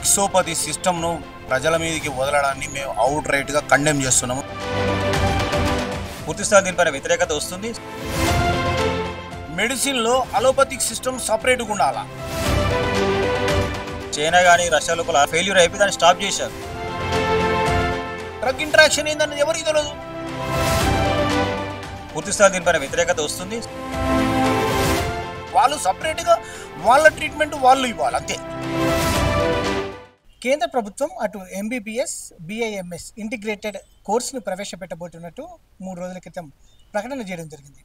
మిక్సోపతి సిస్టమ్ను ప్రజల మీదకి వదలడాన్ని మేము అవుట్ రైట్గా కండెమ్ చేస్తున్నాము. పూర్తిస్థాయి దీనిపైన వ్యతిరేకత వస్తుంది. మెడిసిన్లో అలోపతిక్ సిస్టమ్ సపరేట్గా ఉండాలా. చైనా కానీ రష్యా లోపల ఫెయిల్యూర్ అయిపోయి దాన్ని స్టాప్ చేశారు. డ్రగ్ ఇంట్రాక్షన్ ఏందన్నది ఎవరికి తెలియదు. పూర్తిస్థాయి దీనిపైన వ్యతిరేకత వస్తుంది. వాళ్ళు సపరేట్గా వాళ్ళ ట్రీట్మెంట్ వాళ్ళు ఇవ్వాలి అంతే. కేంద్ర ప్రభుత్వం అటు ఎంబీబీఎస్ బిఐఎంఎస్ ఇంటిగ్రేటెడ్ కోర్సును ప్రవేశపెట్టబోతున్నట్టు 3 రోజుల క్రితం ప్రకటన చేయడం జరిగింది.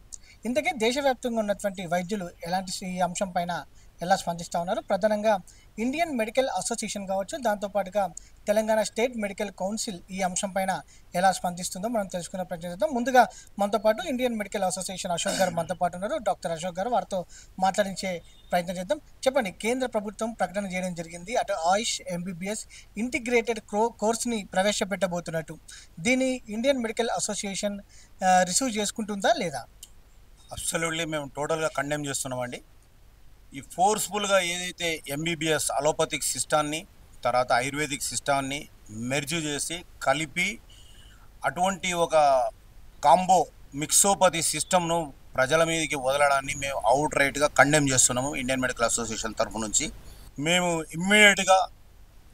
ఇంతకే దేశవ్యాప్తంగా ఉన్నటువంటి వైద్యులు ఈ అంశం పైన ఎలా స్పందిస్తూ ఉన్నారు? ప్రధానంగా ఇండియన్ మెడికల్ అసోసియేషన్ కావచ్చు, దాంతోపాటుగా తెలంగాణ స్టేట్ మెడికల్ కౌన్సిల్ ఈ అంశం పైన ఎలా స్పందిస్తుందో మనం తెలుసుకునే ప్రయత్నం చేద్దాం. ముందుగా మనతో పాటు Indian medical association Ashok garu మనతో పాటు ఉన్నారు. డాక్టర్ అశోక్ గారు, వారితో మాట్లాడించే ప్రయత్నం చేద్దాం. చెప్పండి, కేంద్ర ప్రభుత్వం ప్రకటన చేయడం జరిగింది, అటు ఆయుష్ ఎంబీబీఎస్ ఇంటిగ్రేటెడ్ కోర్స్ని ప్రవేశపెట్టబోతున్నట్టు. దీన్ని ఇండియన్ మెడికల్ అసోసియేషన్ రిసీవ్ చేసుకుంటుందా లేదా? అబ్సల్యూట్లీ మేము టోటల్గా కండెమ్ చేస్తున్నామండి. ఈ ఫోర్స్ఫుల్గా ఏదైతే ఎంబీబీఎస్ అలోపతిక్ సిస్టాన్ని తర్వాత ఆయుర్వేదిక్ సిస్టాన్ని మెర్జ్ చేసి కలిపి అటువంటి ఒక కాంబో మిక్సోపతి సిస్టమ్ను ప్రజల మీదకి వదలడాన్ని మేము అవుట్ రైట్గా కండెమ్ చేస్తున్నాము. ఇండియన్ మెడికల్ అసోసియేషన్ తరఫు నుంచి మేము ఇమ్మీడియట్గా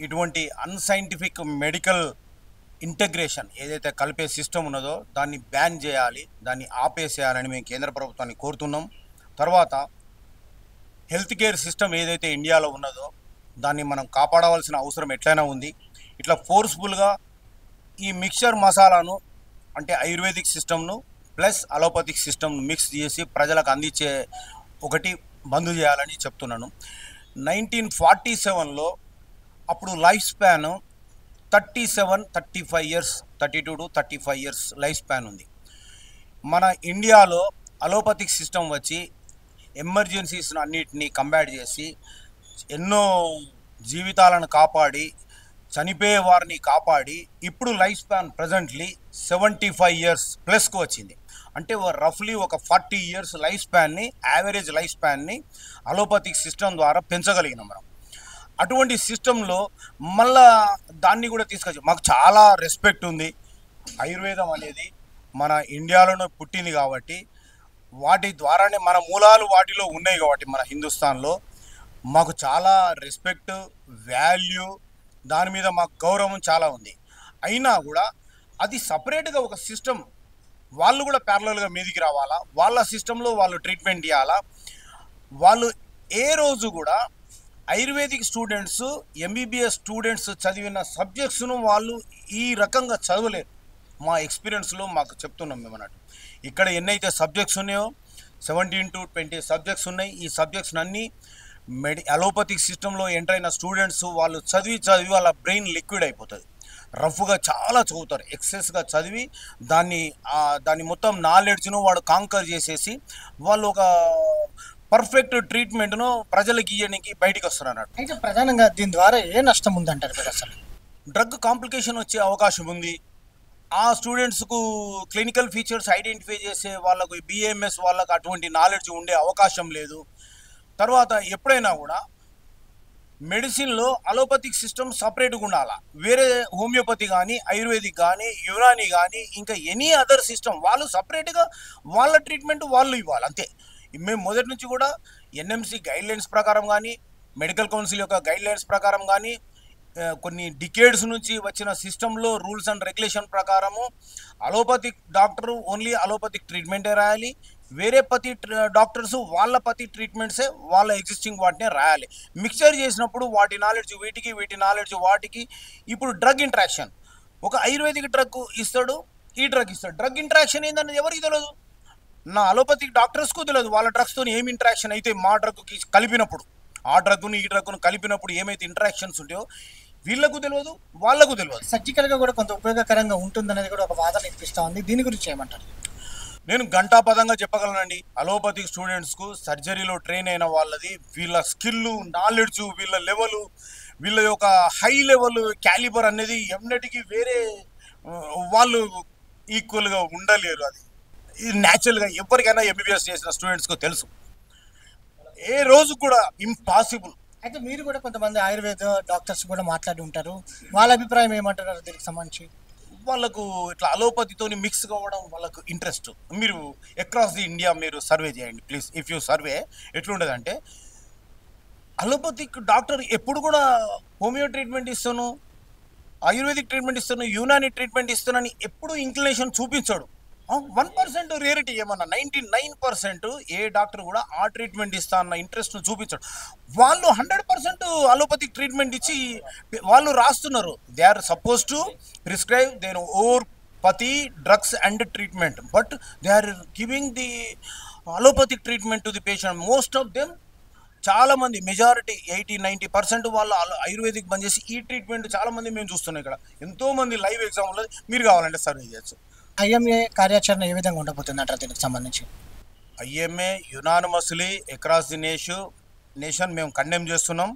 ఇటువంటి అన్సైంటిఫిక్ మెడికల్ ఇంటగ్రేషన్ ఏదైతే కలిపే సిస్టమ్ ఉన్నదో దాన్ని బ్యాన్ చేయాలి, దాన్ని ఆపేసేయాలని మేము కేంద్ర ప్రభుత్వాన్ని కోరుతున్నాం. తర్వాత హెల్త్ కేర్ సిస్టమ్ ఏదైతే ఇండియాలో ఉన్నదో దాన్ని మనం కాపాడవలసిన అవసరం ఎట్లయినా ఉంది. ఇట్లా ఫోర్స్ఫుల్గా ఈ మిక్చర్ మసాలాను అంటే ఆయుర్వేదిక్ సిస్టమ్ను ప్లస్ అలోపతిక్ సిస్టమ్ను మిక్స్ చేసి ప్రజలకు అందించే ఒకటి బంద్ చేయాలని చెప్తున్నాను. 1947లో అప్పుడు life span 35 years, 32 to 35 years life span ఉంది. మన ఇండియాలో అలోపతిక్ సిస్టమ్ వచ్చి ఎమర్జెన్సీస్ను అన్నిటినీ కంబాట్ చేసి ఎన్నో జీవితాలను కాపాడి చనిపోయే వారిని కాపాడి ఇప్పుడు లైఫ్ స్పాన్ ప్రజెంట్లీ 75 ఇయర్స్ ప్లస్కు వచ్చింది. అంటే రఫ్లీ ఒక 40 ఇయర్స్ లైఫ్ స్పాన్ని, యావరేజ్ లైఫ్ స్పాన్ని అలోపతిక్ సిస్టమ్ ద్వారా పెంచగలిగినాం మనం. అటువంటి సిస్టంలో మళ్ళా దాన్ని కూడా తీసుకొచ్చి మాకు చాలా రెస్పెక్ట్ ఉంది. ఆయుర్వేదం అనేది మన ఇండియాలోనే పుట్టింది కాబట్టి వాటి ద్వారానే మన మూలాలు వాటిలో ఉన్నాయి కాబట్టి మన హిందుస్థాన్లో మాకు చాలా రెస్పెక్ట్, వాల్యూ, దాని మీద మాకు గౌరవం చాలా ఉంది. అయినా కూడా అది సపరేట్గా ఒక సిస్టమ్ వాళ్ళు కూడా ప్యారలల్గా మీదికి రావాలా, వాళ్ళ సిస్టంలో వాళ్ళు ట్రీట్మెంట్ ఇవ్వాలా. వాళ్ళు ఏ రోజు కూడా ఆయుర్వేదిక్ స్టూడెంట్స్ ఎంబీబీఎస్ స్టూడెంట్స్ చదివిన సబ్జెక్ట్స్ను వాళ్ళు ఈ రకంగా చదవలేరు. మా ఎక్స్పీరియన్స్లో మాకు చెప్తున్నాం మేము అన్నట్టు. ఇక్కడ ఎన్నైతే సబ్జెక్ట్స్ ఉన్నాయో 17 to 20 సబ్జెక్ట్స్ ఉన్నాయి. ఈ సబ్జెక్ట్స్ అన్నీ అలోపతిక్ సిస్టంలో ఎంటర్ అయిన స్టూడెంట్స్ వాళ్ళు చదివి వాళ్ళ బ్రెయిన్ లిక్విడ్ అయిపోతుంది. రఫ్గా చాలా చదువుతారు, ఎక్సెస్గా చదివి దాన్ని మొత్తం నాలెడ్జ్ను వాడు కాంకర్ చేసేసి వాళ్ళు ఒక పర్ఫెక్ట్ ట్రీట్మెంట్ను ప్రజలకు ఇవ్వడానికి బయటకు వస్తారు అన్నట్టు. అయితే ప్రధానంగా దీని ద్వారా ఏ నష్టం ఉందంటారు మీరు? అసలు డ్రగ్ కాంప్లికేషన్ వచ్చే అవకాశం ఉంది. ఆ స్టూడెంట్స్కు క్లినికల్ ఫీచర్స్ ఐడెంటిఫై చేసే వాళ్ళకు బిఏఎంఎస్ వాళ్ళకు అటువంటి నాలెడ్జ్ ఉండే అవకాశం లేదు. తర్వాత ఎప్పుడైనా కూడా మెడిసిన్లో అలోపతిక్ సిస్టమ్ సపరేట్గా ఉండాలా. వేరే హోమియోపతి కానీ, ఆయుర్వేదిక్ కానీ, యునాని కానీ, ఇంకా ఎనీ అదర్ సిస్టమ్ వాళ్ళు సపరేట్గా వాళ్ళ ట్రీట్మెంట్ వాళ్ళు ఇవ్వాలి అంతే. మేము మొదటి నుంచి కూడా ఎన్ఎంసి గైడ్లైన్స్ ప్రకారం కానీ, మెడికల్ కౌన్సిల్ యొక్క గైడ్లైన్స్ ప్రకారం కానీ, కొన్ని డికేడ్స్ నుంచి వచ్చిన సిస్టంలో రూల్స్ అండ్ రెగ్యులేషన్ ప్రకారము అలోపతిక్ డాక్టరు ఓన్లీ అలోపతిక్ ట్రీట్మెంటే రాయాలి. వేరే పతి డాక్టర్స్ వాళ్ళ పతి ట్రీట్మెంట్సే వాళ్ళ ఎగ్జిస్టింగ్ వాటినే రాయాలి. మిక్చర్ చేసినప్పుడు వాటి నాలెడ్జ్ వీటికి, వీటి నాలెడ్జ్ వాటికి. ఇప్పుడు డ్రగ్ ఇంట్రాక్షన్ ఒక ఆయుర్వేదిక్ డ్రగ్ ఇస్తాడు, ఈ డ్రగ్ ఇస్తాడు. డ్రగ్ ఇంట్రాక్షన్ ఏందన్నది ఎవరికి తెలియదు. నా అలోపతిక్ డాక్టర్స్కు తెలియదు వాళ్ళ డ్రగ్స్తో ఏమి ఇంట్రాక్షన్ అయితే మా డ్రగ్కి కలిపినప్పుడు, ఆ డ్రగ్ను ఈ డ్రగ్ను కలిపినప్పుడు ఏమైతే ఇంట్రాక్షన్స్ ఉంటాయో వీళ్ళకు తెలియదు, వాళ్ళకు తెలియదు. సర్జికల్గా కూడా కొంత ఉపయోగకరంగా ఉంటుందనేది కూడా ఒక వాదన ఇప్పిస్తూ ఉంది. దీని గురించి ఏమంటారు? నేను గంటాపదంగా చెప్పగలనండి. అలోపతిక్ స్టూడెంట్స్కు సర్జరీలో ట్రైన్ అయిన వాళ్ళది వీళ్ళ స్కిల్, నాలెడ్జ్, వీళ్ళ లెవెలు, వీళ్ళ యొక్క హై లెవెల్ క్యాలిబర్ అనేది ఎన్నటికీ వేరే వాళ్ళు ఈక్వల్గా ఉండలేరు. అది న్యాచురల్గా ఎవరికైనా ఎంబీబీఎస్ చేసిన స్టూడెంట్స్కు తెలుసు. ఏ రోజు కూడా ఇంపాసిబుల్ అయితే మీరు కూడా కొంతమంది ఆయుర్వేద డాక్టర్స్ కూడా మాట్లాడి ఉంటారు, వాళ్ళ అభిప్రాయం ఏమంటున్నారు దీనికి సంబంధించి? వాళ్ళకు ఇట్లా అలోపతితోని మిక్స్ కావడం వాళ్ళకు ఇంట్రెస్ట్. మీరు అక్రాస్ ది ఇండియా మీరు సర్వే చేయండి ప్లీజ్. ఇఫ్ యూ సర్వే ఎట్లుండదంటే, అలోపతిక్ డాక్టర్ ఎప్పుడు కూడా హోమియో ట్రీట్మెంట్ ఇస్తాను, ఆయుర్వేదిక్ ట్రీట్మెంట్ ఇస్తాను, యునాని ట్రీట్మెంట్ ఇస్తానని ఎప్పుడు ఇంక్లినేషన్ చూపించాడు. 1% రేరిటీ ఏమన్నా, 99% ఏ డాక్టర్ కూడా ఆ ట్రీట్మెంట్ ఇస్తా అన్న ఇంట్రెస్ట్ను చూపించాడు. వాళ్ళు 100% అలోపతిక్ ట్రీట్మెంట్ ఇచ్చి వాళ్ళు రాస్తున్నారు. They are supposed to prescribe their own pathy drugs and treatment, but they are giving the allopathic treatment to the patient. Most of them, చాలా మంది, మెజారిటీ 80-90% వాళ్ళు ఆయుర్వేదిక్ బంద్ చేసి ఈ ట్రీట్మెంట్ చాలా మంది మేము చూస్తున్నాం. ఇక్కడ ఎంతో మంది లైవ్ ఎగ్జాంపుల్ మీరు కావాలంటే సర్వే చేయొచ్చు. ఐఎంఏ కార్యాచరణ ఏ విధంగా ఉండబోతుంది అంటారు దీనికి సంబంధించి? IMA unanimously across the nation మేము కండెమ్ చేస్తున్నాం.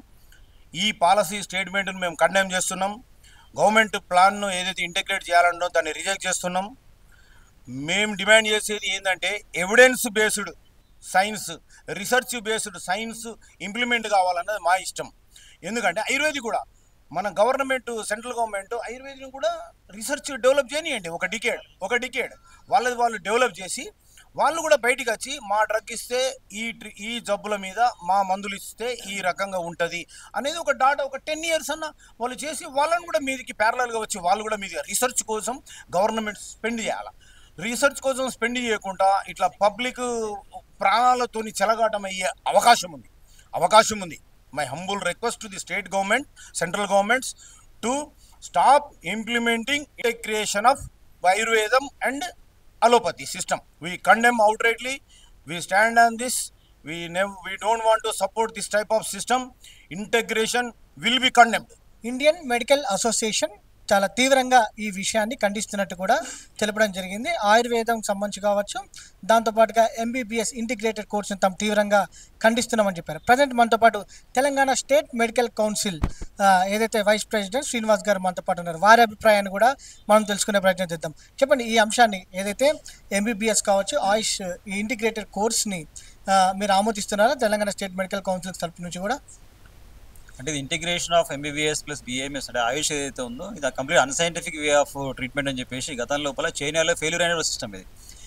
ఈ పాలసీ స్టేట్మెంట్ను మేము కండెమ్ చేస్తున్నాం. గవర్నమెంట్ ప్లాన్ను ఏదైతే ఇంటిగ్రేట్ చేయాలన్నో దాన్ని రిజెక్ట్ చేస్తున్నాం. మేము డిమాండ్ చేసేది ఏంటంటే evidence based science, research based science implement కావాలన్నది మా ఇష్టం. ఎందుకంటే ఆయుర్వేదిక్ కూడా మన గవర్నమెంట్, సెంట్రల్ గవర్నమెంట్ ఆయుర్వేదిక్ని కూడా రీసెర్చ్ డెవలప్ చేయనియండి. ఒక డికేడ్ వాళ్ళది వాళ్ళు డెవలప్ చేసి వాళ్ళు కూడా బయటికి వచ్చి మా డ్రగ్ ఇస్తే ఈ జబ్బుల మీద మా మందులు ఇస్తే ఈ రకంగా ఉంటుంది అనేది ఒక డాటా, ఒక 10 years అన్న వాళ్ళు చేసి వాళ్ళని కూడా మీదికి ప్యారలల్గా వచ్చి వాళ్ళు కూడా మీది రీసెర్చ్ కోసం గవర్నమెంట్ స్పెండ్ చేయాలి. రీసెర్చ్ కోసం స్పెండ్ చేయకుండా ఇట్లా పబ్లిక్ ప్రాణాలతోని చెలగాటం అయ్యే అవకాశం ఉంది. My humble request to the state government, central governments to stop implementing integration of ఆయుర్వేదం and allopathy system. We condemn outrightly. We stand on this. We don't want to support this type of system. Integration will be condemned. Indian medical association చాలా తీవ్రంగా ఈ విషయాన్ని ఖండిస్తున్నట్టు కూడా తెలపడం జరిగింది. ఆయుర్వేదం సంబంధించి కావచ్చు, దాంతోపాటుగా ఎంబీబీఎస్ ఇంటిగ్రేటెడ్ కోర్సును తాము తీవ్రంగా ఖండిస్తున్నామని చెప్పారు. ప్రజెంట్ మనతో పాటు తెలంగాణ స్టేట్ మెడికల్ కౌన్సిల్ ఏదైతే వైస్ ప్రెసిడెంట్ శ్రీనివాస్ గారు మనతో పాటు ఉన్నారు. వారి అభిప్రాయాన్ని కూడా మనం తెలుసుకునే ప్రయత్నం చేద్దాం. చెప్పండి, ఈ అంశాన్ని ఏదైతే ఎంబీబీఎస్ కావచ్చు, ఆయుష్ ఈ ఇంటిగ్రేటెడ్ కోర్స్ని మీరు ఆమోదిస్తున్నారా తెలంగాణ స్టేట్ మెడికల్ కౌన్సిల్ తరపు నుంచి కూడా? అంటే ఇది integration of MBBS plus BAMS అంటే ఆయుష్ ఏదైతే ఉందో ఇది complete unscientific way of treatment అని చెప్పేసి గతం లోపల చైనాలో ఫెయిల్యూర్ అయిన సిస్టమ్ ఇది.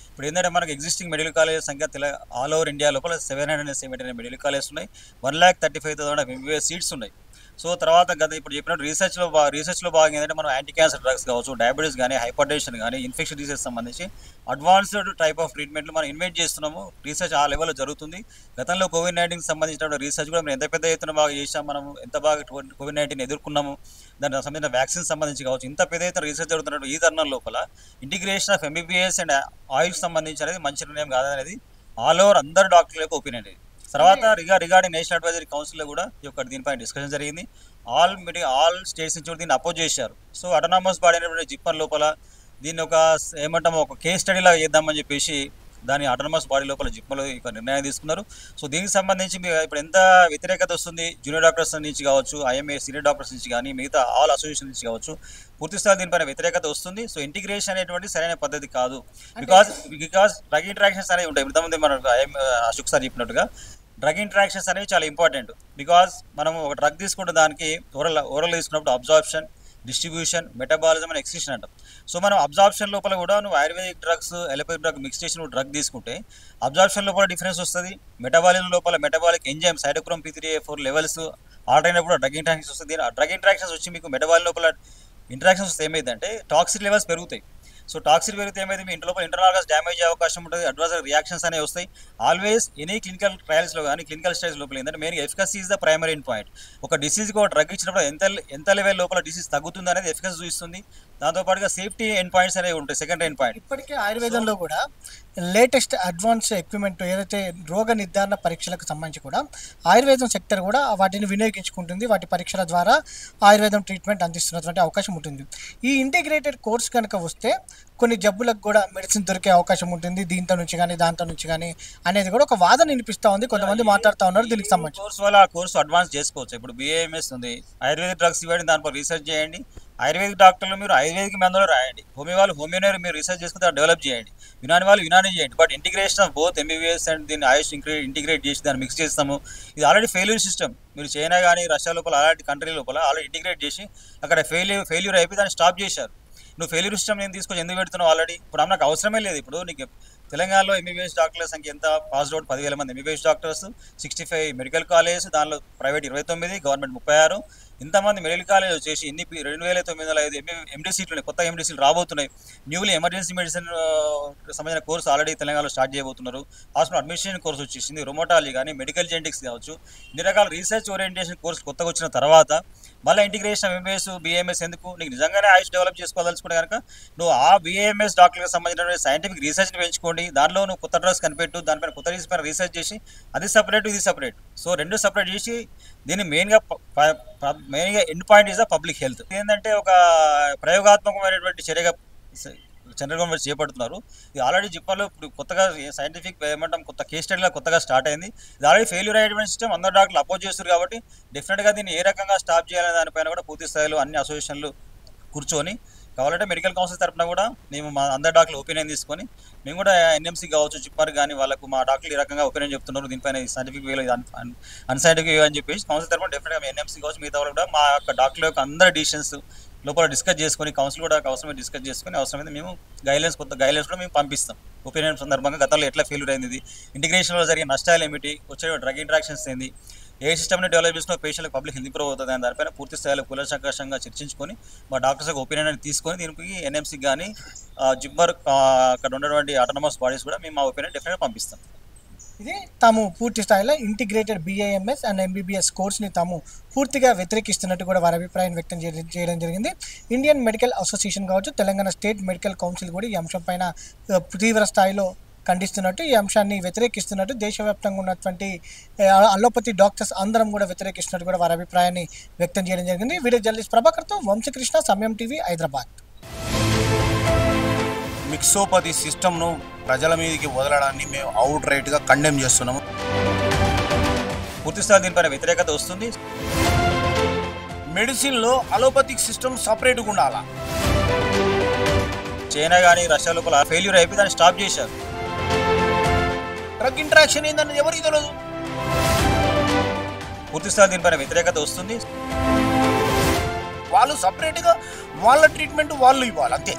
ఇప్పుడు ఏంటంటే మనకు ఎగ్జిస్టింగ్ మెడికల్ కాలేజ్ సంఖ్య ఆల్ ఓవర్ ఇండియా లోపల 779 మెడికల్ కాలేజ్ ఉన్నాయి. 1,35,000 ఎంబీబీఎస్ సీట్స్ ఉన్నాయి. సో తర్వాత ఇప్పుడు చెప్పినట్టు రీసెర్చ్లో భాగంగా ఏంటంటే మనం యాంటీ క్యాన్సర్ డ్రగ్స్ కావచ్చు, డయాబెటీస్ కానీ, హైపర్టెన్షన్ కానీ, ఇన్ఫెక్షన్ డిసీజ్ సంబంధించి అడ్వాన్స్డ్ టైప్ ఆఫ్ ట్రీట్మెంట్లు మనం ఇన్వెంట్ చేస్తున్నాము. రీసెర్చ్ ఆ లెవెల్లో జరుగుతుంది. గతంలో కోవిడ్-19 సంబంధించిన రీసెర్చ్ కూడా మనం ఎంత పెద్ద ఎత్తున బాగా చేసాం, మనం ఎంత బాగా కోవిడ్-19 ఎదుర్కొన్నాము, దానికి సంబంధించిన వ్యాక్సిన్ సంబంధించి కావచ్చు, ఇంత పెద్ద ఎత్తున రీసెర్చ్ జరుగుతున్నట్టు ఈ తరుణం లోపల ఇంటిగ్రేషన్ ఆఫ్ ఎంబీబీఎస్ అండ్ ఆయుష్ సంబంధించి అనేది మంచి నిర్ణయం కాదనేది ఆల్ ఓవర్ అందరు డాక్టర్ల యొక్క ఒపీనియన్ ఇది. తర్వాత రిగార్డింగ్ నేషనల్ అడ్వైజరీ కౌన్సిల్లో కూడా దీనిపై డిస్కషన్ జరిగింది. ఆల్ స్టేట్స్ నుంచి కూడా దీన్ని అపోజ్ చేశారు. సో అటానమస్ బాడీ అనేటువంటి జిప్పర్ లోపల దీన్ని ఒక కేస్ స్టడీలా చేద్దామని చెప్పేసి దాని అటానమస్ బాడీ లోపల జిప్మలో ఒక నిర్ణయం తీసుకున్నారు. సో దీనికి సంబంధించి ఇప్పుడు ఎంత వ్యతిరేకత వస్తుంది జూనియర్ డాక్టర్స్ నుంచి కావచ్చు, ఐఎంఏ సీనియర్ డాక్టర్స్ నుంచి కానీ, మిగతా ఆల్ అసోసియేషన్ నుంచి కావచ్చు, పూర్తి స్థాయి దీనిపైన వ్యతిరేకత వస్తుంది. సో ఇంటిగ్రేషన్ అనేటువంటి సరైన పద్ధతి కాదు. బికాజ్ డ్రగ్ ఇంటరాక్షన్స్ అనేవి ఉంటాయి. ఇంతకుముందు మనం అశోక్ సార్ చెప్పినట్టుగా డ్రగ్ ఇంటరాక్షన్స్ అనేవి చాలా ఇంపార్టెంట్. బికాజ్ మనం ఒక డ్రగ్ తీసుకుంటే దానికి ఓరల్ తీసుకున్నప్పుడు absorption, distribution, metabolism and excretion అంటాం. సో మనం అబ్జార్ప్షన్ లోపల కూడా నువ్వు ayurvedic drugs, allopathic drug mix చేసి నువ్వు డ్రగ్ తీసుకుంటే అబ్జార్ప్షన్ లోపల డిఫరెన్స్ వస్తుంది. మెటబాలిజం లోపల metabolic enzyme cytochrome P3A4 levels alter అయినప్పుడు డ్రగ్ ఇంటరాక్షన్స్ వస్తుంది. ఆ డ్రగ్ ఇంటరాక్షన్స్ వచ్చి మీకు మెటబాలిజం లోపల ఇంటరాక్షన్స్ వస్తే ఏమైందంటే టాక్సిక్ లెవెల్స్ పెరుగుతాయి. సో టాక్సిక్ పెరిగితే ఏమైతే మీ ఇంట్లో ఇంటర్నల్ ఆర్గన్స్ డ్యామేజ్ అయ్యే అవకాశం ఉంటుంది. అడ్వర్స్ రియాక్షన్స్ అనేవి వస్తాయి. ఆల్వేస్ ఎనీ క్లినికల్ ట్రయల్స్లో కానీ క్లినికల్ స్టడీస్ లోపల ఏంటంటే main efficacy is the primary point. ఒక డిసీజ్కి ఒక డ్రగ్ ఇచ్చినప్పుడు ఎంత లెవెల్ లోపల డిసీజ్ తగ్గుతుంది అనేది ఎఫికసీ చూపిస్తుంది. దాంతోపాటుగా సేఫ్టీ ఎండ్ పాయింట్స్ అనేవి ఉంటాయి, సెకండరీ ఎండ్ పాయింట్. ఇప్పటికే ఆయుర్వేదంలో కూడా లేటెస్ట్ అడ్వాన్స్ ఎక్విప్మెంట్ ఏదైతే రోగ నిర్ధారణ పరీక్షలకు సంబంధించి కూడా ఆయుర్వేదం సెక్టర్ కూడా వాటిని వినియోగించుకుంటుంది. వాటి పరీక్షల ద్వారా ఆయుర్వేదం ట్రీట్మెంట్ అందిస్తున్నటువంటి అవకాశం ఉంటుంది. ఈ ఇంటిగ్రేటెడ్ కోర్స్ కనుక వస్తే కొన్ని జబ్బులకు కూడా మెడిసిన్ దొరికే అవకాశం ఉంటుంది, దీంతో నుంచి కానీ దాంతో నుంచి కానీ అనేది కూడా ఒక వాదన వినిపిస్తూ ఉంది. కొంతమంది మాట్లాడుతూ ఉన్నారు దీనికి సంబంధించి. కోర్స్ వల్ల ఆ కోర్సు అడ్వాన్స్ చేసుకోవచ్చు. ఇప్పుడు BAMS ఉంది, ఆయుర్వేదిక్ డ్రగ్స్ ఇవ్వండి, దానిపై రీసెర్చ్ చేయండి, ఆయుర్వేదిక్ డాక్టర్లు మీరు ఆయుర్వేదిక్ మందులో రాయండి, హోమియో వాళ్ళు హోమియోనే మీరు రీసెర్చ్ చేసుకుని డెవలప్ చేయండి, యునాని వాళ్ళు యునాని చేయండి. But integration of both MBBS and దీన్ని ఆయుష్ ఇంటిగ్రేట్ చేసి దాన్ని మిక్స్ చేస్తాము. ఇది ఆల్రెడీ ఫెయిల్యూర్ సిస్టమ్. మీరు చైనా కానీ రష్యా లోపల అలాంటి కంట్రీ లోపల ఆల్రెడీ ఇంటిగ్రేట్ చేసి అక్కడ ఫెయిల్యూర్ అయిపోయి దాన్ని స్టాప్ చేశారు. నువ్వు ఫెయిల్యూర్ సిస్టమ్ నేను తీసుకొని ఎందుకు పెడుతున్నావు? ఆల్రెడీ ఇప్పుడు నాకు అవసరమే లేదు. ఇప్పుడు నీకు తెలంగాణలో ఎంబీబీఎస్ డాక్టర్ల సంఖ్య ఎంత? పాస్డ్ అవుట్ 10,000 మంది ఎంబీబీఎస్ డాక్టర్స్, 65 మెడికల్ కాలేజ్, దానిలో ప్రైవేట్ 29, గవర్నమెంట్ 36. ఇంతమంది మెడికల్ కాలేజ్ వచ్చేసి ఇన్ని 2,905 ఎండీ సీట్లు, కొత్త ఎండీ సీట్లు రాబోతున్నాయి. న్యూలీ ఎమర్జెన్సీ మెడిసిన్ సంబంధించిన కోర్సు ఆల్రెడీ తెలంగాణలో స్టార్ట్ చేయబోతున్నారు. హాస్పిటల్ అడ్మినిస్ట్రేషన్ కోర్సు వచ్చేసింది, రొమోటాలజీ కానీ మెడికల్ జెనెటిక్స్ కావచ్చు, ఇన్ని రకాల రీసెర్చ్ ఓరియంటేషన్ కోర్సు కొత్తగా వచ్చిన తర్వాత మళ్ళీ ఇంటిగ్రేషన్ ఎంబీబీఎస్ బీఏఎంఎస్ ఎందుకు? నీకు నిజంగానే ఆయుష్ డెవలప్ చేసుకోదలుచుకుంటే కనుక నువ్వు ఆ బీఏఎంఎస్ డాక్టర్కి సంబంధించిన సైంటిఫిక్ రీసెర్చ్ని పెంచుకోండి, దానిలో నువ్వు కొత్త డ్రగ్స్ కనిపెట్టు, దానిపైన కొత్త పైన రీసెర్చ్ చేసి అది సపరేట్ ఇది సపరేట్. సో రెండు సపరేట్ చేసి దీన్ని మెయిన్గా end point is the public health. ఏంటంటే ఒక ప్రయోగాత్మకమైనటువంటి చర్యగా సెంట్రల్ గవర్నమెంట్ చేపడుతున్నారు. ఇది ఆల్రెడీ జిప్పాలో ఇప్పుడు కొత్తగా సైంటిఫిక్ ఏమంటాం కొత్త కేస్ స్టడీలో కొత్తగా స్టార్ట్ అయింది. ఇది ఆల్రెడీ ఫెయిల్యూర్ అయ్యేటువంటి సిస్టమ్ అందరు డాక్టర్లు అపోజ్ చేస్తారు. కాబట్టి డెఫినెట్గా దీన్ని ఏ రకంగా స్టాప్ చేయాలనే దానిపైన కూడా పూర్తి స్థాయిలో అన్ని అసోసియేషన్లు కూర్చొని కావాలంటే మెడికల్ కౌన్సిల్ తరఫున కూడా మేము మా అందరు డాక్టర్లు ఒపీనియన్ తీసుకొని మేము కూడా ఎన్ఎంసీ కావచ్చు జిప్పార్ కానీ వాళ్ళకు మా డాక్టర్లు ఈ రకంగా ఒపీనియన్ చెప్తున్నారు, దీనిపైన సైంటిఫిక్ వేలో అన్సైంటిఫిక్ వే అని చెప్పేసి కౌన్సిల్ తరఫున డెఫినెట్గా ఎన్ఎంసీ కావచ్చు మిగతా వాళ్ళు కూడా మా యొక్క డాక్టర్ల యొక్క అందరి డిసిషన్స్ లోపల డిస్కస్ చేసుకొని కౌన్సిల్ కూడా అవసరమే డిస్కస్ చేసుకొని అవసరమైతే మేము కొత్త గైడ్లైన్స్ కూడా మేము పంపిస్తాం. ఒపీనియన్ సందర్భంగా గతంలో ఎట్లా ఫెయిల్యూర్ అయింది, ఇంటిగ్రేషన్లో జరిగే నష్టాలు ఏమిటి, వచ్చే డ్రగ్ ఇంట్రాక్షన్స్ ఏంది, ఏ సిస్టమ్ని డెవలప్ చేసుకున్న పేషెంట్లకు పబ్లిక్ హెల్త్ ఇంప్రూవ్ అవుతుంది అని దానిపైన పూర్తి స్థాయిలో కూలంకషంగా చర్చించుకొని మా డాక్టర్స్ యొక్క ఒపీనియన్ తీసుకొని దీనికి ఎన్ఎంసీకి కానీ జిబ్బర్ అక్కడ ఉన్నటువంటి ఆటోనమస్ బాడీస్ కూడా మేము మా ఒపీనియన్ డెఫినెట్గా పంపిస్తాం. ఇది తాము పూర్తి స్థాయిలో ఇంటిగ్రేటెడ్ బీఏఎంఎస్ అండ్ ఎంబీబీఎస్ కోర్స్ని తాము పూర్తిగా వ్యతిరేకిస్తున్నట్టు కూడా వారి అభిప్రాయం వ్యక్తం చేయడం జరిగింది. ఇండియన్ మెడికల్ అసోసియేషన్ కావచ్చు, తెలంగాణ స్టేట్ మెడికల్ కౌన్సిల్ కూడా ఈ అంశం పైన తీవ్ర స్థాయిలో ఖండిస్తున్నట్టు, ఈ అంశాన్ని వ్యతిరేకిస్తున్నట్టు దేశవ్యాప్తంగా ఉన్నటువంటి అలోపతి డాక్టర్స్ అందరం కూడా వ్యతిరేకిస్తున్నట్టు కూడా వారి అభిప్రాయాన్ని వ్యక్తం చేయడం జరిగింది. వీడియో జర్నలిస్ట్ ప్రభాకర్తో వంశీకృష్ణ, సమయం టీవీ, హైదరాబాద్. మిక్సోపతి సిస్టమ్ను ప్రజల మీదకి వదలడాన్ని మేము అవుట్ రైట్గా కండెమ్ చేస్తున్నాము. పూర్తి స్థాయి దీనిపైన వ్యతిరేకత వస్తుంది. మెడిసిన్లో అలోపతిక్ సిస్టమ్ సపరేట్గా ఉండాలా? చైనా కానీ రష్యా లోపల ఫెయిల్యూర్ అయిపోయి దాన్ని స్టాప్ చేశారు. డ్రగ్ ఇంట్రాక్షన్ ఏంటన్నది ఎవరికి తెలియదు. పూర్తి స్థాయి దీనిపైన వ్యతిరేకత వస్తుంది. వాళ్ళు సపరేట్గా వాళ్ళ ట్రీట్మెంట్ వాళ్ళు ఇవ్వాలి అంతే.